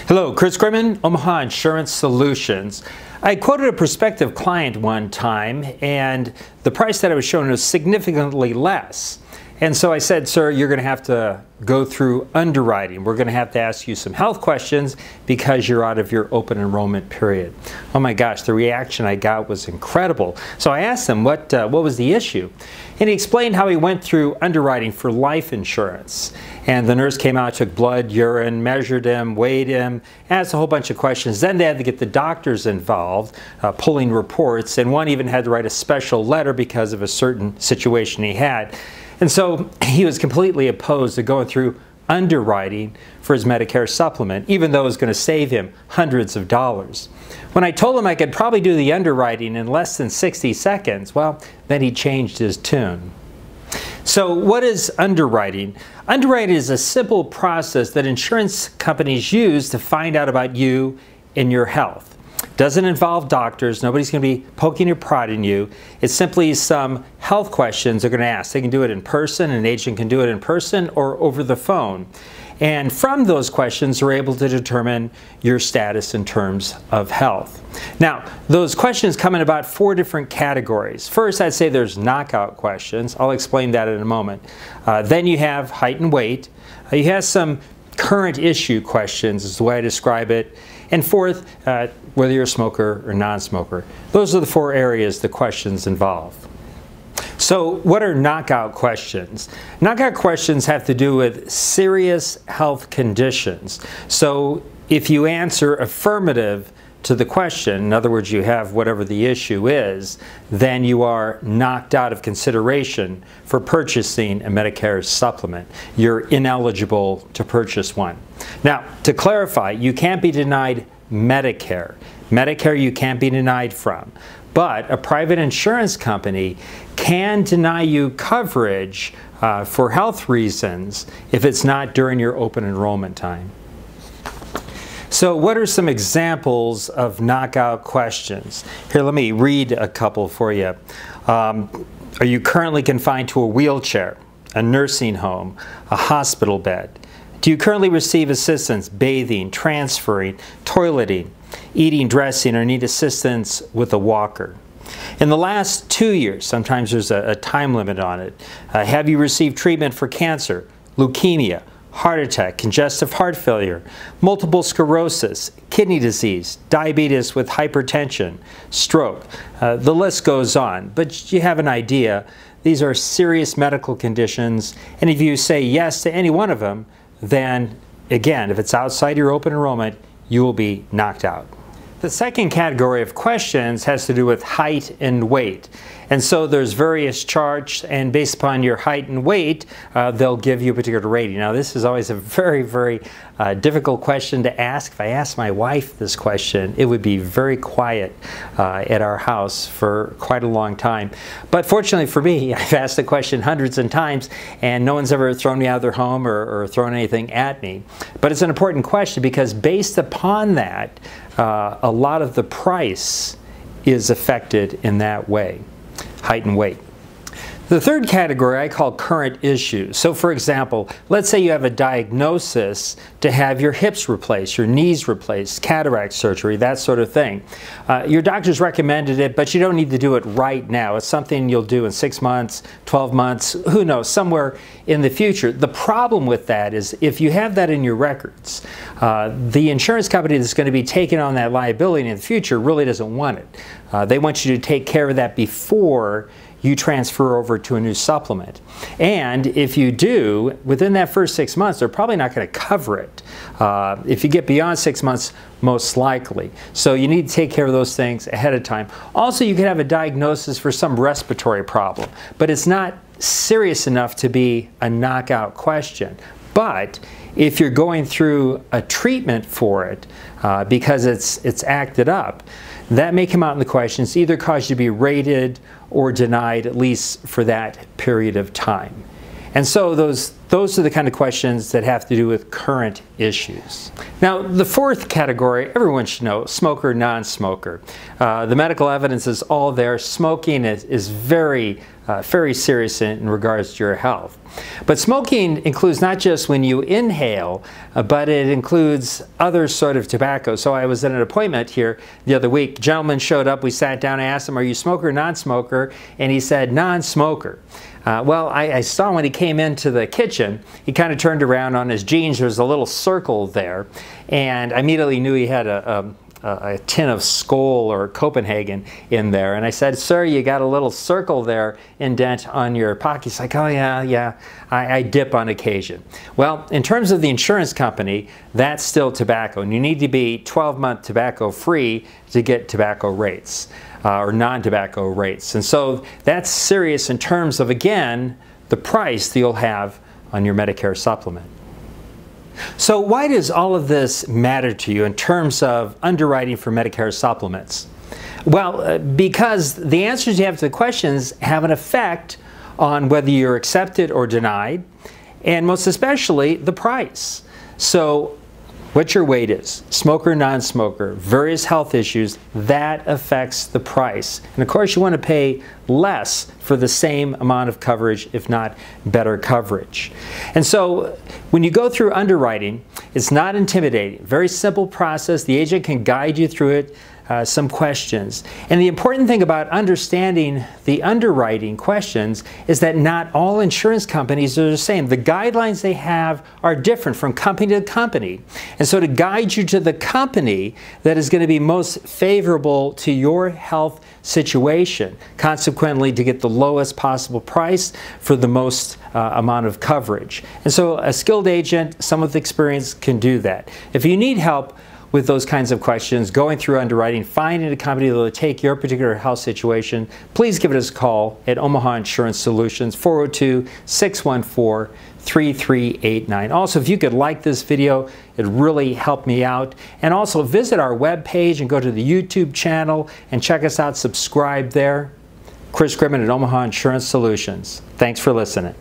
Hello, Chris Grimman, Omaha Insurance Solutions. I quoted a prospective client one time, and the price that I was showing was significantly less. And so I said, sir, you're going to have to go through underwriting. We're going to have to ask you some health questions because you're out of your open enrollment period. Oh my gosh, the reaction I got was incredible. So I asked him what was the issue. And he explained how he went through underwriting for life insurance. And the nurse came out, took blood, urine, measured him, weighed him, asked a whole bunch of questions. Then they had to get the doctors involved, pulling reports, and one even had to write a special letter because of a certain situation he had. And so he was completely opposed to going through underwriting for his Medicare supplement, even though it was going to save him hundreds of dollars. When I told him I could probably do the underwriting in less than 60 seconds, well, then he changed his tune. So what is underwriting? Underwriting is a simple process that insurance companies use to find out about you and your health. Doesn't involve doctors. Nobody's going to be poking or prodding you. It's simply some health questions they're going to ask. They can do it in person. An agent can do it in person or over the phone. And from those questions, they're able to determine your status in terms of health. Now, those questions come in about 4 different categories. First, I'd say there's knockout questions. I'll explain that in a moment. Then you have height and weight. You have some current issue questions is the way I describe it. And fourth, whether you're a smoker or non-smoker. Those are the 4 areas the questions involve. So what are knockout questions? Knockout questions have to do with serious health conditions. So if you answer affirmative to the question, in other words, you have whatever the issue is, then you are knocked out of consideration for purchasing a Medicare supplement. You're ineligible to purchase one. Now, to clarify, you can't be denied Medicare. Medicare you can't be denied from. But a private insurance company can deny you coverage for health reasons if it's not during your open enrollment time. So what are some examples of knockout questions? Here, let me read a couple for you. Are you currently confined to a wheelchair, a nursing home, a hospital bed? Do you currently receive assistance bathing, transferring, toileting, eating, dressing, or need assistance with a walker? In the last 2 years, sometimes there's a time limit on it, have you received treatment for cancer, leukemia, heart attack, congestive heart failure, multiple sclerosis, kidney disease, diabetes with hypertension, stroke? The list goes on, but you have an idea. These are serious medical conditions, and if you say yes to any one of them, then again, if it's outside your open enrollment, you will be knocked out. The second category of questions has to do with height and weight. And so there's various charts, and based upon your height and weight, they'll give you a particular rating. Now, this is always a very, very difficult question to ask. If I asked my wife this question, it would be very quiet at our house for quite a long time. But fortunately for me, I've asked the question hundreds of times, and no one's ever thrown me out of their home or thrown anything at me. But it's an important question because based upon that, a lot of the price is affected in that way. Height and weight. The third category I call current issues. So for example, let's say you have a diagnosis to have your hips replaced, your knees replaced, cataract surgery, that sort of thing. Your doctor's recommended it, but you don't need to do it right now. It's something you'll do in 6 months, 12 months, who knows, somewhere in the future. The problem with that is if you have that in your records, the insurance company that's going to be taking on that liability in the future really doesn't want it. They want you to take care of that before you transfer over to a new supplement. And if you do, within that first 6 months, they're probably not going to cover it. If you get beyond 6 months, most likely. So you need to take care of those things ahead of time. Also, you could have a diagnosis for some respiratory problem, but it's not serious enough to be a knockout question. But if you're going through a treatment for it because it's acted up, that may come out in the questions, either cause you to be rated or denied, at least for that period of time. And so those are the kind of questions that have to do with current issues. Now, the fourth category, everyone should know, smoker, non-smoker. The medical evidence is all there. Smoking is very very serious in regards to your health. But smoking includes not just when you inhale, but it includes other sort of tobacco. So I was at an appointment here the other week. A gentleman showed up, we sat down, I asked him, are you smoker or non-smoker? And he said, non-smoker. Well, I saw when he came into the kitchen, he kind of turned around on his jeans, there was a little circle there, and I immediately knew he had a tin of Skoal or Copenhagen in there. And I said, sir, you got a little circle there indent on your pocket. He's like, oh yeah, I dip on occasion. Well, in terms of the insurance company, that's still tobacco. And you need to be 12-month tobacco free to get tobacco rates or non-tobacco rates. And so that's serious in terms of, again, the price that you'll have on your Medicare supplement. So why does all of this matter to you in terms of underwriting for Medicare supplements? Well, because the answers you have to the questions have an effect on whether you're accepted or denied, and most especially the price. So what your weight is, smoker, non-smoker, various health issues, that affects the price. And of course you want to pay less for the same amount of coverage, if not better coverage. And so when you go through underwriting, it's not intimidating. Very simple process. The agent can guide you through it. Some questions. And the important thing about understanding the underwriting questions is that not all insurance companies are the same. The guidelines they have are different from company to company. And so to guide you to the company that is going to be most favorable to your health situation, consequently to get the lowest possible price for the most amount of coverage. And so a skilled agent, someone with experience, can do that. If you need help with those kinds of questions, going through underwriting, finding a company that will take your particular health situation, please give us a call at Omaha Insurance Solutions, 402-614-3389. Also, if you could like this video, it really helped me out. And also visit our webpage and go to the YouTube channel and check us out, subscribe there. Chris Grimmett at Omaha Insurance Solutions. Thanks for listening.